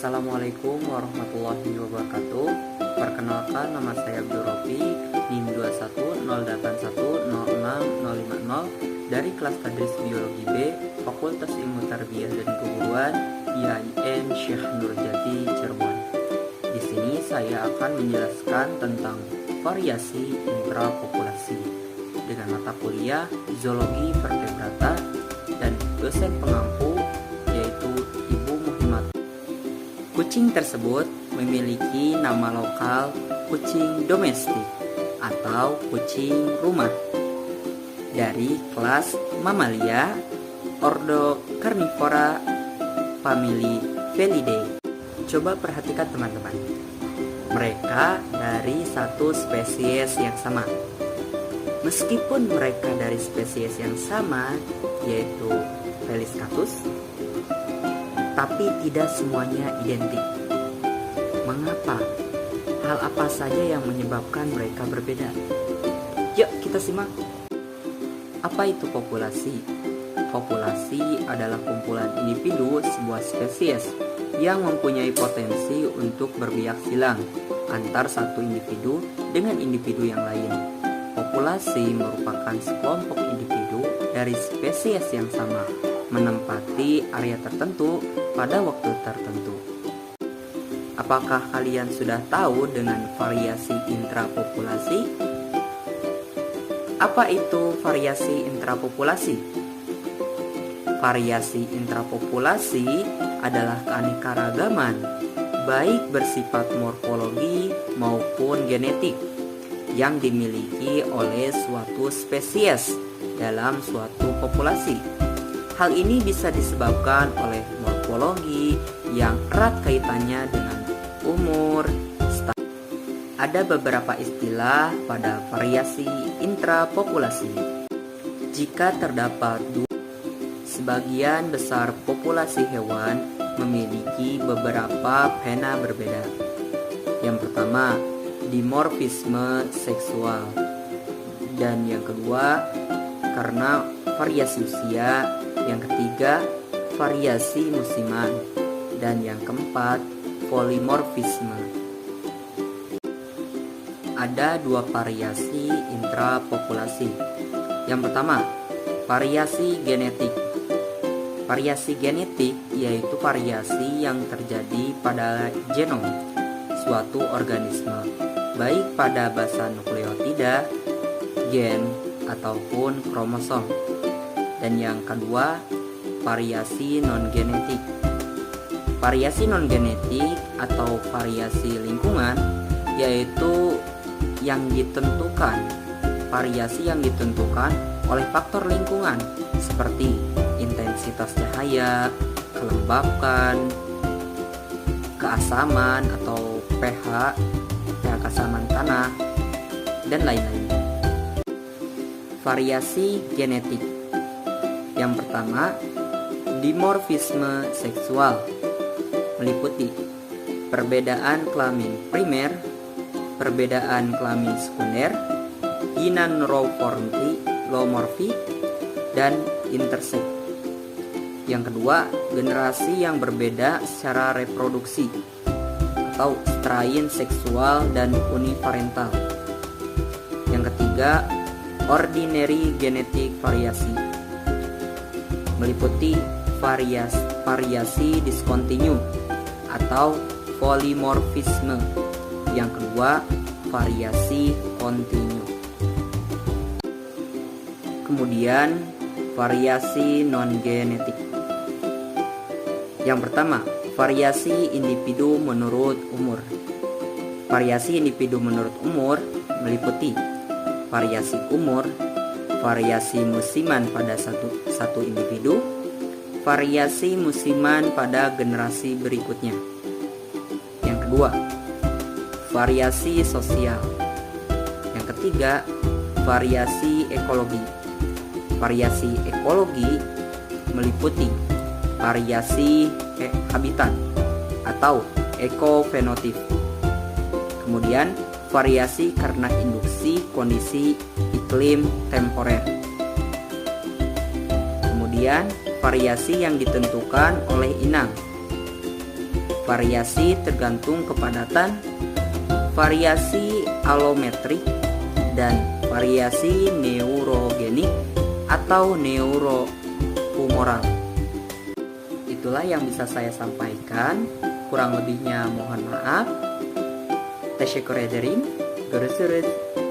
Assalamualaikum warahmatullahi wabarakatuh. Perkenalkan, nama saya Abdul Rofi, NIM 2108106050 dari kelas Tadris Biologi B, Fakultas Ilmu Tarbiyah dan Keguruan, IAIN Syekh Nurjati, Cirebon. Di sini saya akan menjelaskan tentang variasi intrapopulasi dengan mata kuliah Zoologi Vertebrata dan dosen pengampu yaitu Ibu Muhammad. Kucing tersebut memiliki nama lokal kucing domestik atau kucing rumah dari kelas Mamalia, ordo Carnivora, famili Felidae. Coba perhatikan teman-teman, mereka dari satu spesies yang sama. Meskipun mereka dari spesies yang sama, yaitu Felis catus, tapi tidak semuanya identik. Mengapa? Hal apa saja yang menyebabkan mereka berbeda? Yuk kita simak. Apa itu populasi? Populasi adalah kumpulan individu sebuah spesies yang mempunyai potensi untuk berbiak silang antar satu individu dengan individu yang lain. Populasi merupakan sekelompok individu dari spesies yang sama menempati area tertentu pada waktu tertentu. Apakah kalian sudah tahu dengan variasi intrapopulasi? Apa itu variasi intrapopulasi? Variasi intrapopulasi adalah keanekaragaman, baik bersifat morfologi maupun genetik, yang dimiliki oleh suatu spesies dalam suatu populasi. Hal ini bisa disebabkan oleh morfologi yang erat kaitannya dengan umur. Ada beberapa istilah pada variasi intrapopulasi. Jika terdapat sebagian besar populasi hewan memiliki beberapa fena berbeda. Yang pertama, dimorfisme seksual. Dan yang kedua, karena variasi usia. Yang ketiga, variasi musiman. Dan yang keempat, polimorfisme. Ada dua variasi intrapopulasi. Yang pertama, variasi genetik. Variasi genetik yaitu variasi yang terjadi pada genom suatu organisme, baik pada basa nukleotida, gen, ataupun kromosom. Dan yang kedua, variasi non-genetik. Variasi non-genetik atau variasi lingkungan yaitu variasi yang ditentukan oleh faktor lingkungan seperti intensitas cahaya, kelembapan, keasaman atau pH keasaman tanah, dan lain-lain. Variasi genetik. Yang pertama, dimorfisme seksual, meliputi perbedaan kelamin primer, perbedaan kelamin sekunder, ginaneuroformity, dan intersex. Yang kedua, generasi yang berbeda secara reproduksi atau strain seksual dan uniparental. Yang ketiga, ordinary genetic variasi, meliputi variasi diskontinu atau polimorfisme. Yang kedua, variasi kontinu. Kemudian, variasi non-genetik. Yang pertama, variasi individu menurut umur. Variasi individu menurut umur meliputi variasi umur, variasi musiman pada satu individu, variasi musiman pada generasi berikutnya. Yang kedua, variasi sosial. Yang ketiga, variasi ekologi. Variasi ekologi meliputi variasi habitat atau ekofenotip. Kemudian, variasi karena induksi kondisi iklim temporer. Kemudian variasi yang ditentukan oleh inang. variasi tergantung kepadatan, variasi alometrik, dan variasi neurogenik atau neurohumoral. Itulah yang bisa saya sampaikan. Kurang lebihnya mohon maaf. Teşekkür ederim. Görüşürüz.